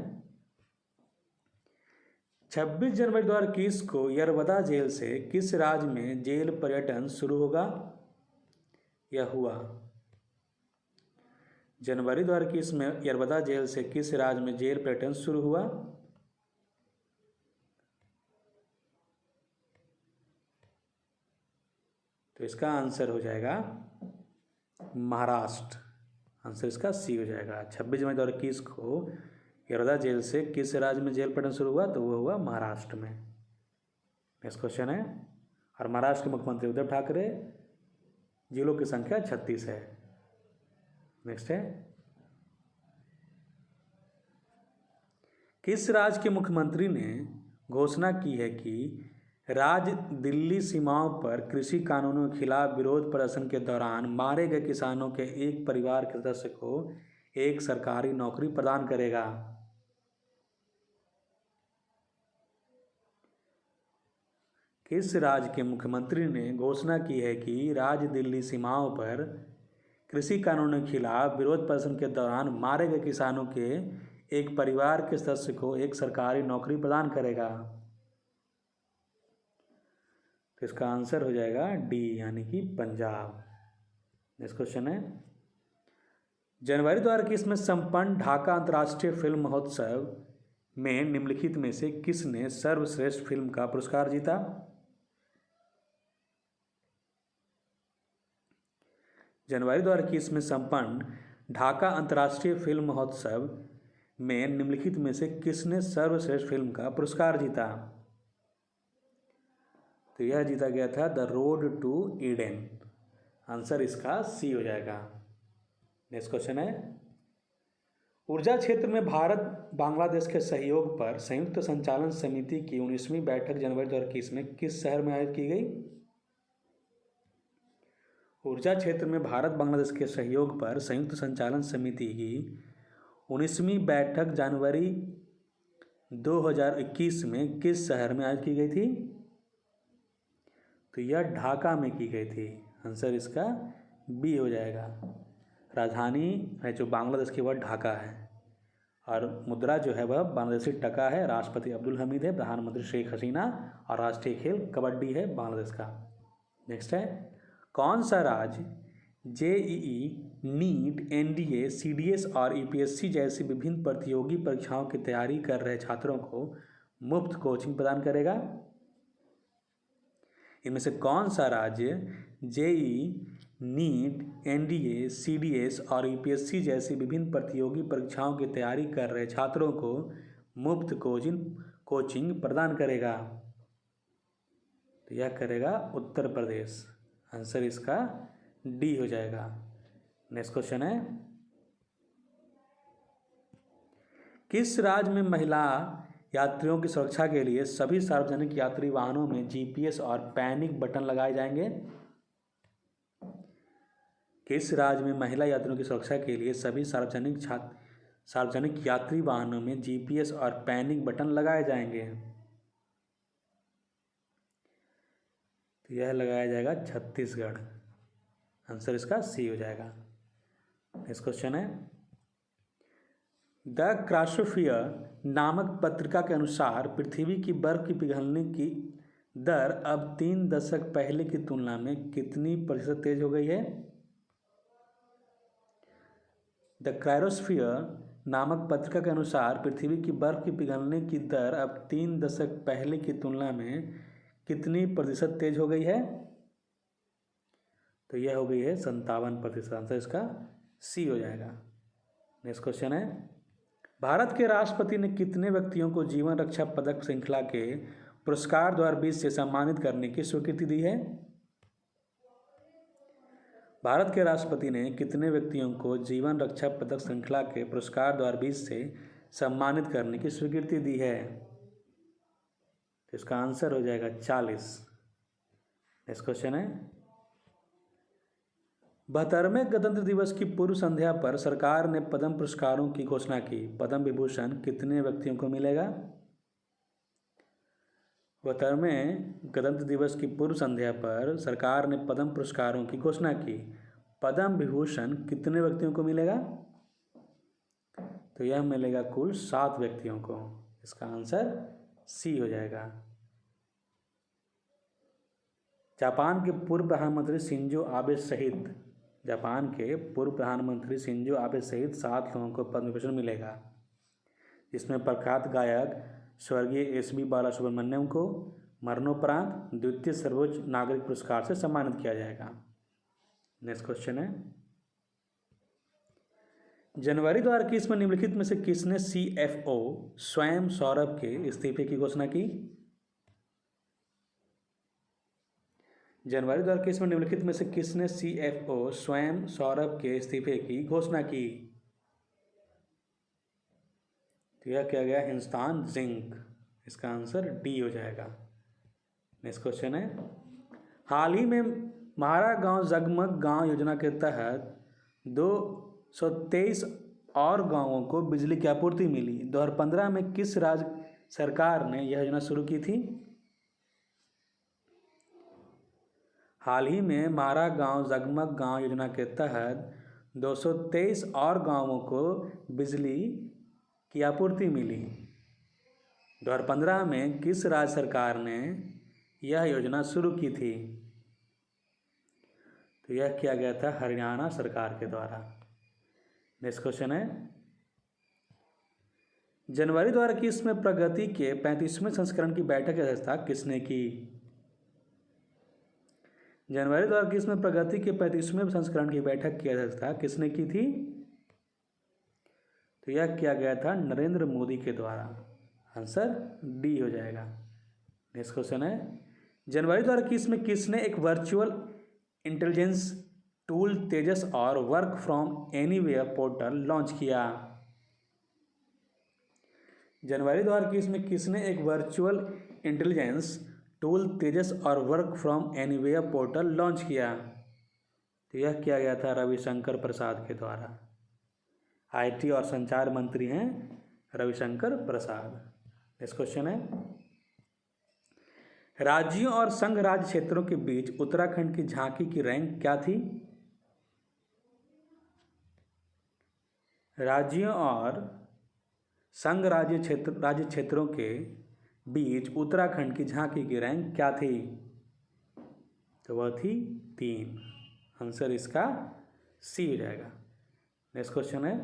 26 जनवरी 2021 को यरवदा जेल से किस राज्य में जेल पर्यटन शुरू होगा? यह हुआ। जनवरी 2021 में यरवदा जेल से किस राज्य में जेल पर्यटन शुरू हुआ? तो इसका आंसर हो जाएगा महाराष्ट्र। आंसर इसका सी हो जाएगा। 26 जनवरी 2021 को यरवदा जेल से किस राज्य में जेल पर्यटन शुरू हुआ? तो वो हुआ महाराष्ट्र में। नेक्स्ट क्वेश्चन है, और महाराष्ट्र के मुख्यमंत्री उद्धव ठाकरे, जिलों की संख्या 36 है। नेक्स्ट है, किस राज्य के मुख्यमंत्री ने घोषणा की है कि राज्य दिल्ली सीमाओं पर कृषि कानूनों के खिलाफ विरोध प्रदर्शन के दौरान मारे गए किसानों के एक परिवार के सदस्य को एक सरकारी नौकरी प्रदान करेगा? किस राज्य के मुख्यमंत्री ने घोषणा की है कि राज्य दिल्ली सीमाओं पर कृषि कानूनों के खिलाफ विरोध प्रदर्शन के दौरान मारे गए किसानों के एक परिवार के सदस्य को एक सरकारी नौकरी प्रदान करेगा? तो इसका आंसर हो जाएगा डी यानी कि पंजाब। नेक्स्ट क्वेश्चन है, जनवरी 2021 में संपन्न ढाका अंतर्राष्ट्रीय फिल्म महोत्सव में निम्नलिखित में से किसने सर्वश्रेष्ठ फिल्म का पुरस्कार जीता? जनवरी 2021 में संपन्न ढाका अंतर्राष्ट्रीय फिल्म महोत्सव में निम्नलिखित में से किसने सर्वश्रेष्ठ फिल्म का पुरस्कार जीता? तो यह जीता गया था the road to Eden. Answer इसका सी हो जाएगा। नेक्स्ट क्वेश्चन है, ऊर्जा क्षेत्र में भारत बांग्लादेश के सहयोग पर संयुक्त संचालन समिति की 19वीं बैठक जनवरी 2021 में किस शहर में आयोजित की गई? ऊर्जा क्षेत्र में भारत बांग्लादेश के सहयोग पर संयुक्त संचालन समिति की 19वीं बैठक जनवरी 2021 में किस शहर में आयोजित की गई थी? तो यह ढाका में की गई थी। आंसर इसका बी हो जाएगा। राजधानी है जो बांग्लादेश की वह ढाका है और मुद्रा जो है वह बांग्लादेशी टका है। राष्ट्रपति अब्दुल हमीद है, प्रधानमंत्री शेख हसीना और राष्ट्रीय खेल कबड्डी है बांग्लादेश का। नेक्स्ट है, कौन सा राज्य जेईई, नीट, एनडीए, सीडीएस और यूपीएससी जैसी विभिन्न प्रतियोगी परीक्षाओं की तैयारी कर रहे छात्रों को मुफ्त कोचिंग प्रदान करेगा? इनमें से कौन सा राज्य जेईई, नीट, एनडीए, सीडीएस और यूपीएससी जैसी विभिन्न प्रतियोगी परीक्षाओं की तैयारी कर रहे छात्रों को मुफ्त कोचिंग प्रदान करेगा? तो यह करेगा उत्तर प्रदेश। आंसर इसका डी हो जाएगा। नेक्स्ट क्वेश्चन है, किस राज्य में महिला यात्रियों की सुरक्षा के लिए सभी सार्वजनिक यात्री वाहनों में जीपीएस और पैनिक बटन लगाए जाएंगे? किस राज्य में महिला यात्रियों की सुरक्षा के लिए सभी सार्वजनिक यात्री वाहनों में जीपीएस और पैनिक बटन लगाए जाएंगे? तो यह लगाया जाएगा छत्तीसगढ़। आंसर इसका सी हो जाएगा। नेक्स्ट क्वेश्चन है, द क्रायोस्फीयर नामक पत्रिका के अनुसार पृथ्वी की बर्फ की पिघलने की दर अब 3 दशक पहले की तुलना में कितनी प्रतिशत तेज हो गई है? द क्रायोस्फीयर नामक पत्रिका के अनुसार पृथ्वी की बर्फ की पिघलने की दर अब 3 दशक पहले की तुलना में कितनी प्रतिशत तेज हो गई है? तो यह हो गई है 57%। आंसर इसका सी हो जाएगा। नेक्स्ट क्वेश्चन है, भारत के राष्ट्रपति ने कितने व्यक्तियों को जीवन रक्षा पदक श्रृंखला के पुरस्कार 2020 से सम्मानित करने की स्वीकृति दी है? भारत के राष्ट्रपति ने कितने व्यक्तियों को जीवन रक्षा पदक श्रृंखला के पुरस्कार 2020 से सम्मानित करने की स्वीकृति दी है? तो इसका आंसर हो जाएगा 40। नेक्स्ट क्वेश्चन है, 72वें गणतंत्र दिवस की पूर्व संध्या पर सरकार ने पद्म पुरस्कारों की घोषणा की। पद्म विभूषण कितने व्यक्तियों को मिलेगा? 72वें गणतंत्र दिवस की पूर्व संध्या पर सरकार ने पद्म पुरस्कारों की घोषणा की। पद्म विभूषण कितने व्यक्तियों को मिलेगा? तो यह मिलेगा कुल 7 व्यक्तियों को। इसका आंसर सी हो जाएगा। जापान के पूर्व प्रधानमंत्री शिंजो आबे सहित 7 लोगों को पद्म विभूषण मिलेगा, जिसमें प्रख्यात गायक स्वर्गीय एसपी बालासुब्रमण्यम को मरणोपरांत द्वितीय सर्वोच्च नागरिक पुरस्कार से सम्मानित किया जाएगा। नेक्स्ट क्वेश्चन है, जनवरी 2021 में निम्नलिखित में से किसने सीएफओ स्वयं सौरभ के इस्तीफे की घोषणा की? जनवरी 2021 में निम्नलिखित में से किसने सीएफओ स्वयं सौरभ के इस्तीफे की घोषणा की? तो यह किया गया हिंदुस्तान जिंक। इसका आंसर डी हो जाएगा। नेक्स्ट क्वेश्चन है, हाल ही में म्हारा गांव जगमग गांव योजना के तहत 223 और गांवों को बिजली की आपूर्ति मिली। 2015 में किस राज्य सरकार ने यह योजना शुरू की थी? हाल ही में म्हारा गांव जगमग गांव योजना के तहत 223 और गांवों को बिजली की आपूर्ति मिली। 2015 में किस राज्य सरकार ने यह योजना शुरू की थी? तो यह किया गया था हरियाणा सरकार के द्वारा। नेक्स्ट क्वेश्चन है, जनवरी 2021 में प्रगति के 35वें संस्करण की बैठक की अध्यक्षता किसने की? जनवरी 2021 में प्रगति के 35वें संस्करण की बैठक की अध्यक्षता किसने की थी? तो यह किया गया था नरेंद्र मोदी के द्वारा। आंसर डी हो जाएगा। नेक्स्ट क्वेश्चन है, जनवरी 2021 में किसने एक वर्चुअल इंटेलिजेंस टूल तेजस और work from anywhere portal launch किया? जनवरी 2021 में किसने एक वर्चुअल इंटेलिजेंस टूल तेजस और work from anywhere portal launch किया? तो यह किया गया था रविशंकर प्रसाद के द्वारा। आईटी और संचार मंत्री हैं रविशंकर प्रसाद। नेक्स्ट क्वेश्चन है, राज्यों और संघ राज्य क्षेत्रों के बीच उत्तराखंड की झांकी की रैंक क्या थी? राज्यों और संघ राज्य क्षेत्रों के बीच उत्तराखंड की झांकी की रैंक क्या थी? तो वह थी 3। आंसर इसका सी हो जाएगा। नेक्स्ट क्वेश्चन है,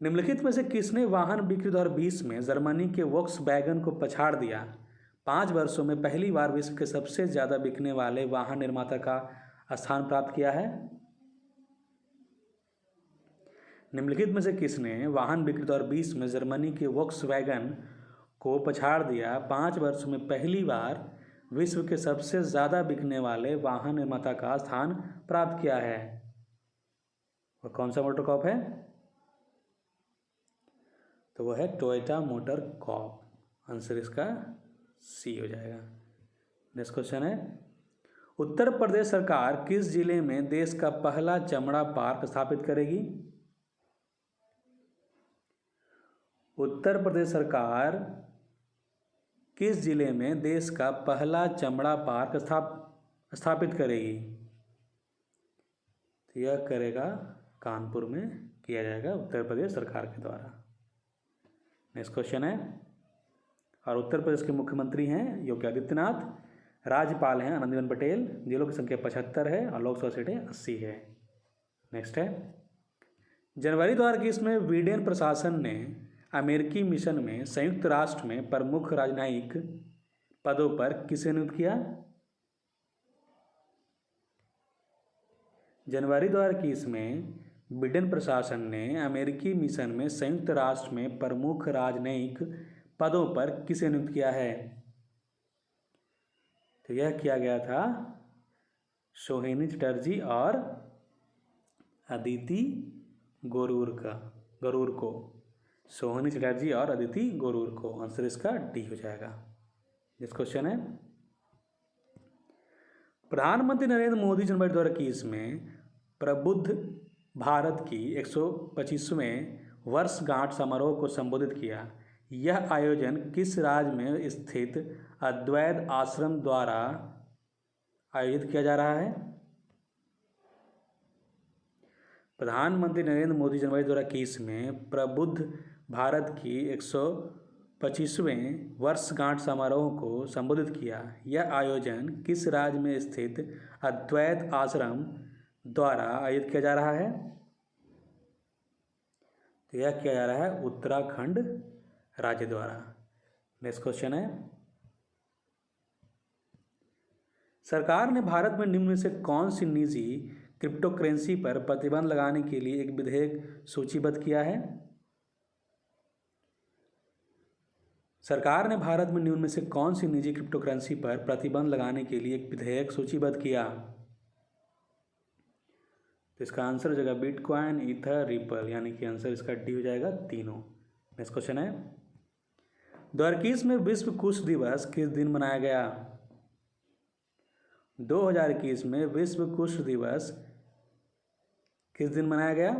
निम्नलिखित में से किसने वाहन बिक्री 2020 में जर्मनी के वोक्सवैगन को पछाड़ दिया? 5 वर्षों में पहली बार विश्व के सबसे ज़्यादा बिकने वाले वाहन निर्माता का स्थान प्राप्त किया है। निम्नलिखित में से किसने वाहन बिक्री 2020 में जर्मनी के वोक्सवैगन को पछाड़ दिया 5 वर्ष में पहली बार विश्व के सबसे ज़्यादा बिकने वाले वाहन निर्माता का स्थान प्राप्त किया है? और कौन सा मोटर कॉर्प है? तो वो है टोयोटा मोटर कॉर्प। आंसर इसका सी हो जाएगा। नेक्स्ट क्वेश्चन है, उत्तर प्रदेश सरकार किस जिले में देश का पहला चमड़ा पार्क स्थापित करेगी? उत्तर प्रदेश सरकार किस जिले में देश का पहला चमड़ा पार्क स्थापित करेगी? तो यह करेगा कानपुर में किया जाएगा उत्तर प्रदेश सरकार के द्वारा। नेक्स्ट क्वेश्चन है, और उत्तर प्रदेश के मुख्यमंत्री हैं योगी आदित्यनाथ, राज्यपाल हैं आनंदीबेन पटेल, जिलों की संख्या 75 है और लोकसभा सीटें 80 है। नेक्स्ट है, जनवरी 2021 में बिडेन प्रशासन ने अमेरिकी मिशन में संयुक्त राष्ट्र में प्रमुख राजनयिक पदों पर किसे नियुक्त किया? जनवरी 2021 में बिडेन प्रशासन ने अमेरिकी मिशन में संयुक्त राष्ट्र में प्रमुख राजनयिक पदों पर किसे नियुक्त किया है? तो यह किया गया था सोहिनी चटर्जी और अदिति गरूर को। सोहिनी चटर्जी और अदिति गरूर को। आंसर इसका डी हो जाएगा। नेक्स्ट क्वेश्चन है, प्रधानमंत्री नरेंद्र मोदी जनवरी 2021 में प्रबुद्ध भारत की 125वें वर्षगांठ समारोह को संबोधित किया। यह आयोजन किस राज्य में स्थित अद्वैत आश्रम द्वारा आयोजित किया जा रहा है? प्रधानमंत्री नरेंद्र मोदी जनवरी 2021 में प्रबुद्ध भारत की 125वें वर्षगांठ समारोह को संबोधित किया। यह आयोजन किस राज्य में स्थित अद्वैत आश्रम द्वारा आयोजित किया जा रहा है? तो यह किया जा रहा है उत्तराखंड राज्य द्वारा। नेक्स्ट क्वेश्चन है, सरकार ने भारत में निम्न में से कौन सी निजी क्रिप्टो करेंसी पर प्रतिबंध लगाने के लिए एक विधेयक सूचीबद्ध किया है? सरकार ने भारत में निम्न में से कौन सी निजी क्रिप्टो करेंसी पर प्रतिबंध लगाने के लिए एक विधेयक सूचीबद्ध किया? तो इसका आंसर हो जाएगा बिटकॉइन, ईथर, रिपल, यानी कि आंसर इसका डी हो जाएगा तीनों। नेक्स्ट क्वेश्चन है, 2021 में विश्व कुष्ठ दिवस किस दिन मनाया गया? 2021 में विश्व कुष्ठ दिवस किस दिन मनाया गया?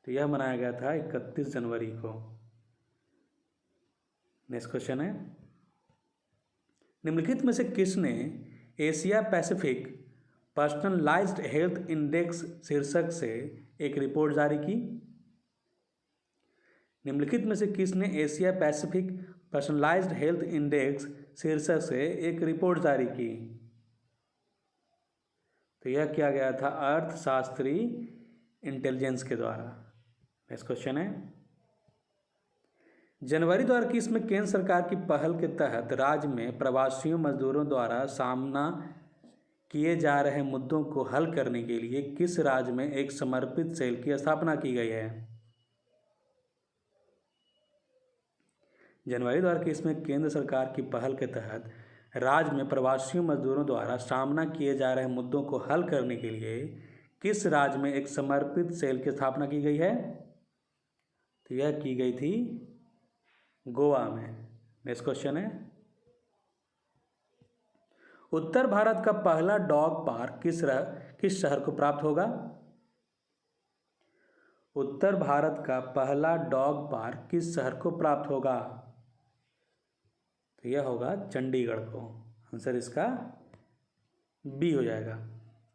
तो यह मनाया गया था 31 जनवरी को। नेक्स्ट क्वेश्चन है, निम्नलिखित में से किसने Asia Pacific personalised health index शीर्षक से एक रिपोर्ट जारी की? निम्नलिखित में से किसने Asia Pacific personalised health index शीर्षक से एक रिपोर्ट जारी की? तो यह किया गया था अर्थशास्त्री इंटेलिजेंस के द्वारा। नेक्स्ट क्वेश्चन है, जनवरी 2021 में केंद्र सरकार की पहल के तहत राज्य में प्रवासी मजदूरों द्वारा सामना किए जा रहे मुद्दों को हल करने के लिए किस राज्य में एक समर्पित सेल की स्थापना की गई है? जनवरी 2021 में केंद्र सरकार की पहल के तहत राज्य में प्रवासी मजदूरों द्वारा सामना किए जा रहे मुद्दों को हल करने के लिए किस राज्य में एक समर्पित सेल की स्थापना की गई है? तो यह की गई थी गोवा में। नेक्स्ट क्वेश्चन है, उत्तर भारत का पहला डॉग पार्क किस शहर को प्राप्त होगा? उत्तर भारत का पहला डॉग पार्क किस शहर को प्राप्त होगा? तो यह होगा चंडीगढ़ को। आंसर इसका बी हो जाएगा।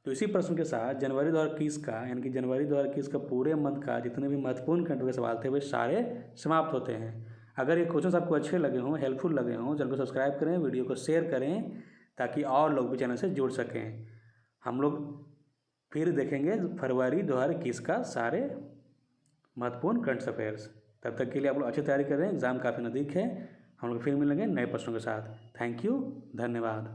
तो इसी प्रश्न के साथ जनवरी 2021 का यानी कि जनवरी 2021 का पूरे मंथ का जितने भी महत्वपूर्ण कंट्री के सवाल थे वे सारे समाप्त होते हैं। अगर ये क्वेश्चन आपको अच्छे लगे हों, हेल्पफुल लगे हों, चैनल को सब्सक्राइब करें, वीडियो को शेयर करें ताकि और लोग भी चैनल से जुड़ सकें। हम लोग फिर देखेंगे फरवरी 2021 का सारे महत्वपूर्ण करंट अफेयर्स। तब तक के लिए आप लोग अच्छी तैयारी करें, एग्ज़ाम काफ़ी नज़दीक है। हम लोग फिर मिलेंगे नए प्रश्नों के साथ। थैंक यू, धन्यवाद।